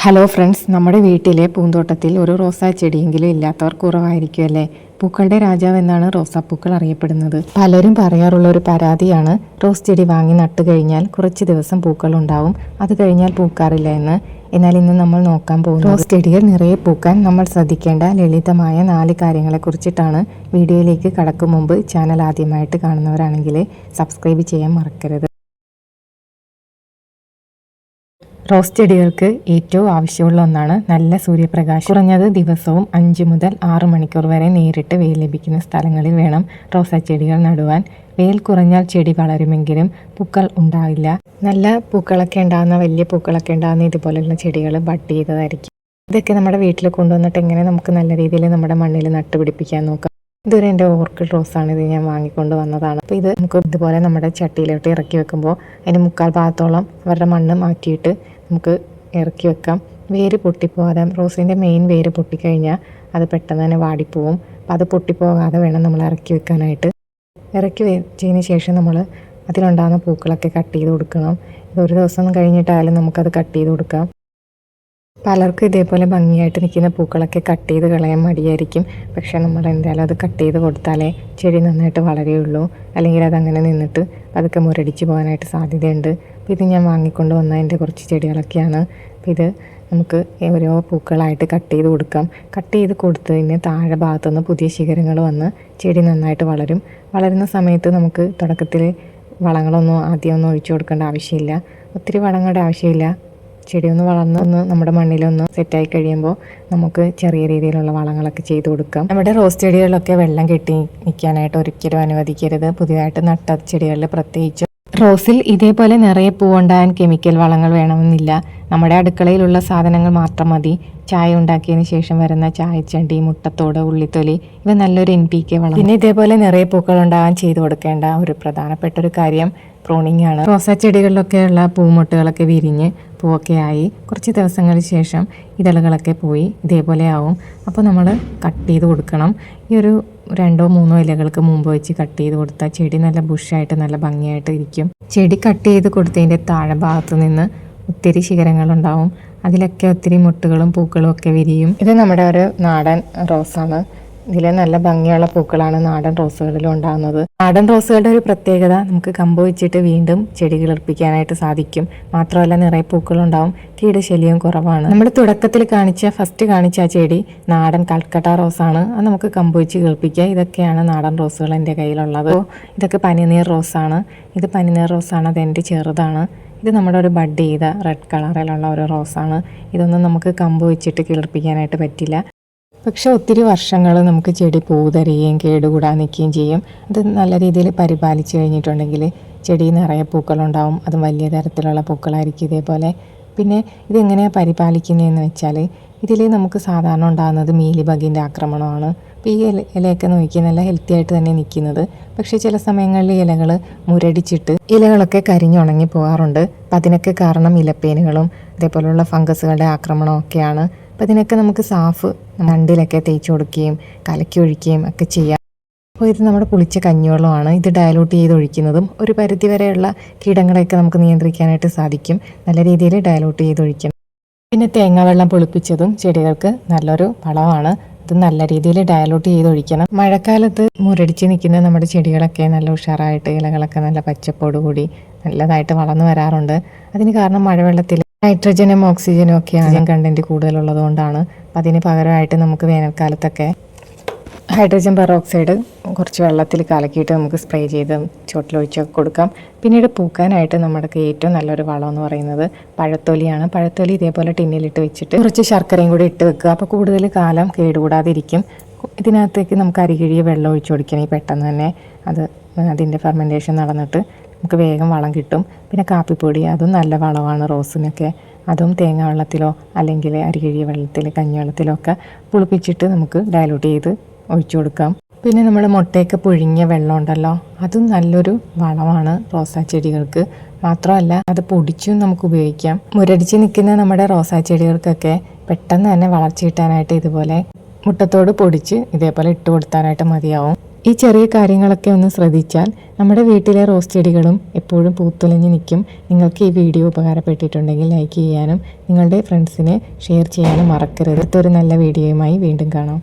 Hello friends, നമ്മുടെ വീട്ടിലെ പൂന്തോട്ടത്തിൽ ഒരു റോസാ ചെടിയെങ്കിലും ഇല്ലാത്തവർ കുറവായിരിക്കുമല്ലേ. പൂക്കളുടെ രാജാവ് എന്നാണ് റോസാപ്പൂക്കൾ അറിയപ്പെടുന്നത്. പലരും പറയാറുള്ള ഒരു പരാതിയാണ് റോസ് ചെടി വാങ്ങി നട്ടു കഴിഞ്ഞാൽ കുറച്ച് ദിവസം പൂക്കൾ ഉണ്ടാവും, അത് കഴിഞ്ഞാൽ പൂക്കാറില്ല എന്ന്. എന്നാൽ ഇന്ന് നമ്മൾ നോക്കാൻ പോകുന്നത് റോസ് ചെടികൾ നിറയെ പൂക്കാൻ നമ്മൾ ശ്രദ്ധിക്കേണ്ട ലളിതമായ 4 കാര്യങ്ങളെക്കുറിച്ചിട്ടാണ്. വീഡിയോയിലേക്ക് കടക്കും മുമ്പ് ചാനൽ ആദ്യമായിട്ട് കാണുന്നവരാണെങ്കിൽ സബ്സ്ക്രൈബ് ചെയ്യാൻ മറക്കരുത്. റോസ് ചെടികൾക്ക് ഏറ്റവും ആവശ്യമുള്ള ഒന്നാണ് നല്ല സൂര്യപ്രകാശം. കുറഞ്ഞത് ദിവസവും 5 മുതൽ 6 മണിക്കൂർ വരെ നേരിട്ട് വെയിൽ ലഭിക്കുന്ന സ്ഥലങ്ങളിൽ വേണം റോസാ ചെടികൾ നടുവാൻ. വെയിൽ കുറഞ്ഞാൽ ചെടി വളരുമെങ്കിലും പൂക്കൾ ഉണ്ടാവില്ല. നല്ല പൂക്കളൊക്കെ ഉണ്ടാകുന്ന, വലിയ പൂക്കളൊക്കെ ഉണ്ടാകുന്ന ഇതുപോലെയുള്ള ചെടികൾ ബഡ് ചെയ്തതായിരിക്കും. ഇതൊക്കെ നമ്മുടെ വീട്ടിൽ കൊണ്ടുവന്നിട്ട് എങ്ങനെ നമുക്ക് നല്ല രീതിയിൽ നമ്മുടെ മണ്ണിൽ നട്ടുപിടിപ്പിക്കാൻ നോക്കാം. ഇതൊരു എൻ്റെ ഓർക്കിഡ് റോസാണ്. ഇത് ഞാൻ വാങ്ങിക്കൊണ്ട് വന്നതാണ്. അപ്പോൾ ഇത് നമുക്ക് ഇതുപോലെ നമ്മുടെ ചട്ടിയിലോട്ട് ഇറക്കി വെക്കുമ്പോൾ അതിൻ്റെ 3/4 ഭാഗത്തോളം അവരുടെ മണ്ണ് മാറ്റിയിട്ട് നമുക്ക് ഇറക്കി വെക്കാം. വേര് പൊട്ടിപ്പോകാതെ, റോസിൻ്റെ മെയിൻ വേര് പൊട്ടിക്കഴിഞ്ഞാൽ അത് പെട്ടെന്ന് തന്നെ വാടിപ്പോവും. അപ്പോൾ അത് പൊട്ടിപ്പോകാതെ വേണം നമ്മൾ ഇറക്കി വെക്കാനായിട്ട്. ഇറക്കി വെച്ചതിന് ശേഷം നമ്മൾ അതിലുണ്ടാകുന്ന പൂക്കളൊക്കെ കട്ട് ചെയ്ത് കൊടുക്കണം. ഇതൊരു ദിവസം കഴിഞ്ഞിട്ടായാലും നമുക്കത് കട്ട് ചെയ്ത് കൊടുക്കാം. പലർക്കും ഇതേപോലെ ഭംഗിയായിട്ട് നിൽക്കുന്ന പൂക്കളൊക്കെ കട്ട് ചെയ്ത് കളയാൻ മടിയായിരിക്കും. പക്ഷേ നമ്മൾ എന്തായാലും അത് കട്ട് ചെയ്ത് കൊടുത്താലേ ചെടി നന്നായിട്ട് വളരുകയുള്ളൂ. അല്ലെങ്കിൽ അതങ്ങനെ നിന്നിട്ട് അതൊക്കെ മുരടിച്ച് പോകാനായിട്ട് സാധ്യതയുണ്ട്. അപ്പോൾ ഇത് ഞാൻ വാങ്ങിക്കൊണ്ട് വന്നതിൻ്റെ കുറച്ച് ചെടികളൊക്കെയാണ്. അപ്പോൾ ഇത് നമുക്ക് ഓരോ പൂക്കളായിട്ട് കട്ട് ചെയ്ത് കൊടുക്കാം. കട്ട് ചെയ്ത് കൊടുത്തതിന് താഴെ ഭാഗത്തുനിന്ന് പുതിയ ശിഖരങ്ങൾ വന്ന് ചെടി നന്നായിട്ട് വളരും. വളരുന്ന സമയത്ത് നമുക്ക് തുടക്കത്തിൽ വളങ്ങളൊന്നും ആദ്യമൊന്നും ഒഴിച്ചു കൊടുക്കേണ്ട ആവശ്യമില്ല. ഒത്തിരി വളങ്ങളുടെ ആവശ്യമില്ല. ചെടി ഒന്ന് വളർന്ന് നമ്മുടെ മണ്ണിലൊന്ന് സെറ്റായി കഴിയുമ്പോൾ നമുക്ക് ചെറിയ രീതിയിലുള്ള വളങ്ങളൊക്കെ ചെയ്ത് കൊടുക്കാം. നമ്മുടെ റോസ് ചെടികളിലൊക്കെ വെള്ളം കെട്ടി നിൽക്കാനായിട്ട് ഒരിക്കലും അനുവദിക്കരുത്. പുതിയതായിട്ട് നട്ട ചെടികളിൽ പ്രത്യേകിച്ചും. റോസിൽ ഇതേപോലെ നിറയെ പൂവുണ്ടാകാൻ കെമിക്കൽ വളങ്ങൾ വേണമെന്നില്ല. നമ്മുടെ അടുക്കളയിലുള്ള സാധനങ്ങൾ മാത്രം മതി. ചായ ഉണ്ടാക്കിയതിന് ശേഷം വരുന്ന ചായച്ചണ്ടി, മുട്ടത്തോട്, ഉള്ളിത്തൊലി, ഇവ നല്ലൊരു NPK വളം. പിന്നെ ഇതേപോലെ നിറയെ പൂക്കൾ ഉണ്ടാകാൻ ചെയ്തു കൊടുക്കേണ്ട ഒരു പ്രധാനപ്പെട്ട ഒരു കാര്യം പ്രൂണിങ് ആണ്. റോസാ ചെടികളിലൊക്കെയുള്ള പൂമുട്ടുകളൊക്കെ വിരിഞ്ഞ് പൂവൊക്കെ ആയി കുറച്ച് ദിവസങ്ങൾക്ക് ശേഷം ഇതളുകളൊക്കെ പോയി ഇതേപോലെ ആവും. അപ്പോൾ നമ്മൾ കട്ട് ചെയ്ത് കൊടുക്കണം. ഈ ഒരു 2-3 ഇലകൾക്ക് മുമ്പ് വെച്ച് കട്ട് ചെയ്ത് കൊടുത്താൽ ചെടി നല്ല ബുഷായിട്ട് നല്ല ഭംഗിയായിട്ട് ഇരിക്കും. ചെടി കട്ട് ചെയ്ത് കൊടുത്തതിൻ്റെ താഴെ ഭാഗത്തു നിന്ന് ഒത്തിരി ശിഖരങ്ങളുണ്ടാവും. അതിലൊക്കെ ഒത്തിരി മുട്ടുകളും പൂക്കളും ഒക്കെ വിരിയും. ഇത് നമ്മുടെ ഒരു നാടൻ റോസാണ്. ഇതിൽ നല്ല ഭംഗിയുള്ള പൂക്കളാണ് നാടൻ റോസുകളിലും ഉണ്ടാകുന്നത്. നാടൻ റോസുകളുടെ ഒരു പ്രത്യേകത, നമുക്ക് കമ്പ് വെച്ചിട്ട് വീണ്ടും ചെടി കിളിർപ്പിക്കാനായിട്ട് സാധിക്കും. മാത്രമല്ല നിറയെ പൂക്കളുണ്ടാവും. കീടശല്യവും കുറവാണ്. നമ്മൾ തുടക്കത്തിൽ ഫസ്റ്റ് കാണിച്ച ആ ചെടി നാടൻ കൽക്കട്ട റോസാണ്. അത് നമുക്ക് കമ്പ് വെച്ച് കിളിർപ്പിക്കുക. ഇതൊക്കെയാണ് നാടൻ റോസുകൾ എൻ്റെ കയ്യിലുള്ളത്. ഇതൊക്കെ പനിനീർ റോസാണ്. ഇത് പനിനീർ റോസാണ്. അതെൻ്റെ ചെറുതാണ്. ഇത് നമ്മുടെ ഒരു ബഡ് ചെയ്ത റെഡ് കളറിലുള്ള ഒരു റോസാണ്. ഇതൊന്നും നമുക്ക് കമ്പ് വെച്ചിട്ട് കിളിർപ്പിക്കാനായിട്ട് പറ്റില്ല. പക്ഷെ ഒത്തിരി വർഷങ്ങൾ നമുക്ക് ചെടി പൂ തരികയും കേടുകൂടാൻ നിൽക്കുകയും ചെയ്യും. അത് നല്ല രീതിയിൽ പരിപാലിച്ച് കഴിഞ്ഞിട്ടുണ്ടെങ്കിൽ ചെടി നിറയെ പൂക്കളുണ്ടാവും. അതും വലിയ തരത്തിലുള്ള പൂക്കളായിരിക്കും ഇതേപോലെ. പിന്നെ ഇതെങ്ങനെയാണ് പരിപാലിക്കുന്നതെന്ന് വെച്ചാൽ, ഇതിൽ നമുക്ക് സാധാരണ ഉണ്ടാകുന്നത് മീലി ബഗിൻ്റെ ആക്രമണമാണ്. അപ്പോൾ ഈ ഇലയൊക്കെ നോക്കി നല്ല ഹെൽത്തി ആയിട്ട് തന്നെ നിൽക്കുന്നത്. പക്ഷേ ചില സമയങ്ങളിൽ ഇലകൾ മുരടിച്ചിട്ട് ഇലകളൊക്കെ കരിഞ്ഞുണങ്ങി പോകാറുണ്ട്. അപ്പം അതിനൊക്കെ കാരണം ഇലപ്പേനുകളും അതേപോലെയുള്ള ഫംഗസുകളുടെ ആക്രമണമൊക്കെയാണ്. അപ്പോൾ ഇതിനൊക്കെ നമുക്ക് സാഫ് മണ്ടിലൊക്കെ തേച്ച് കൊടുക്കുകയും കലക്കി ഒഴിക്കുകയും ഒക്കെ ചെയ്യാം. അപ്പോൾ ഇത് നമ്മുടെ പുളിച്ച കഞ്ഞിവെള്ളമാണ്. ഇത് ഡയലൂട്ട് ചെയ്ത് ഒഴിക്കുന്നതും ഒരു പരിധിവരെയുള്ള കീടങ്ങളെയൊക്കെ നമുക്ക് നിയന്ത്രിക്കാനായിട്ട് സാധിക്കും. നല്ല രീതിയിൽ ഡയലൂട്ട് ചെയ്ത് ഒഴിക്കണം. പിന്നെ തേങ്ങാവെള്ളം പുളിപ്പിച്ചതും ചെടികൾക്ക് നല്ലൊരു വളമാണ്. ഇത് നല്ല രീതിയിൽ ഡയലൂട്ട് ചെയ്ത് ഒഴിക്കണം. മഴക്കാലത്ത് മുരടിച്ച് നിൽക്കുന്ന നമ്മുടെ ചെടികളൊക്കെ നല്ല ഉഷാറായിട്ട് ഇലകളൊക്കെ നല്ല പച്ചപ്പോടുകൂടി നല്ലതായിട്ട് വളർന്നു വരാറുണ്ട്. അതിന് കാരണം മഴവെള്ളത്തിൽ നൈട്രജനും ഓക്സിജനും ഒക്കെയാണ് കണ്ടന്റ് കൂടുതലുള്ളത് കൊണ്ടാണ്. അപ്പം അതിന് പകരമായിട്ട് നമുക്ക് വേനൽക്കാലത്തൊക്കെ ഹൈഡ്രജൻ പെറോക്സൈഡ് കുറച്ച് വെള്ളത്തിൽ കലക്കിയിട്ട് നമുക്ക് സ്പ്രേ ചെയ്ത് ചുവട്ടിലൊഴിച്ചൊക്കെ കൊടുക്കാം. പിന്നീട് പൂക്കാനായിട്ട് നമ്മുടെ ഏറ്റവും നല്ലൊരു വളം എന്ന് പറയുന്നത് പഴത്തൊലിയാണ്. പഴത്തൊലി ഇതേപോലെ ടിന്നിലിട്ട് വെച്ചിട്ട് കുറച്ച് ശർക്കരയും കൂടി ഇട്ട് വെക്കുക. അപ്പോൾ കൂടുതൽ കാലം കേടുകൂടാതിരിക്കും. ഇതിനകത്തേക്ക് നമുക്ക് അരികിഴിയ വെള്ളം ഒഴിച്ചു കൊടുക്കണം. പെട്ടെന്ന് തന്നെ അതിൻ്റെ ഫെർമെൻറ്റേഷൻ നടന്നിട്ട് നമുക്ക് വേഗം വളം കിട്ടും. പിന്നെ കാപ്പിപ്പൊടി, അതും നല്ല വളമാണ് റോസിനൊക്കെ. അതും തേങ്ങ വെള്ളത്തിലോ അല്ലെങ്കിൽ അരികിഴിയ വെള്ളത്തിൽ, കഞ്ഞിവെള്ളത്തിലോ ഒക്കെ പുളിപ്പിച്ചിട്ട് നമുക്ക് ഡയലൂട്ട് ചെയ്ത് ഒഴിച്ചു കൊടുക്കാം. പിന്നെ നമ്മൾ മുട്ടയൊക്കെ പുഴുങ്ങിയ വെള്ളം ഉണ്ടല്ലോ, അതും നല്ലൊരു വളമാണ് റോസാ ചെടികൾക്ക്. മാത്രമല്ല അത് പൊടിച്ചും നമുക്ക് ഉപയോഗിക്കാം. മുരടിച്ച് നിൽക്കുന്ന നമ്മുടെ റോസാ ചെടികൾക്കൊക്കെ പെട്ടെന്ന് തന്നെ വളർച്ച കിട്ടാനായിട്ട് ഇതുപോലെ മുട്ടത്തോട് പൊടിച്ച് ഇതേപോലെ ഇട്ട് കൊടുത്താനായിട്ട് മതിയാവും. ഈ ചെറിയ കാര്യങ്ങളൊക്കെ ഒന്ന് ശ്രദ്ധിച്ചാൽ നമ്മുടെ വീട്ടിലെ റോസ് ചെടികളും എപ്പോഴും പൂത്തുലഞ്ഞ് നിൽക്കും. നിങ്ങൾക്ക് ഈ വീഡിയോ ഉപകാരപ്പെട്ടിട്ടുണ്ടെങ്കിൽ ലൈക്ക് ചെയ്യാനും നിങ്ങളുടെ ഫ്രണ്ട്സിന് ഷെയർ ചെയ്യാനും മറക്കരുത്. അടുത്തൊരു നല്ല വീഡിയോയുമായി വീണ്ടും കാണാം.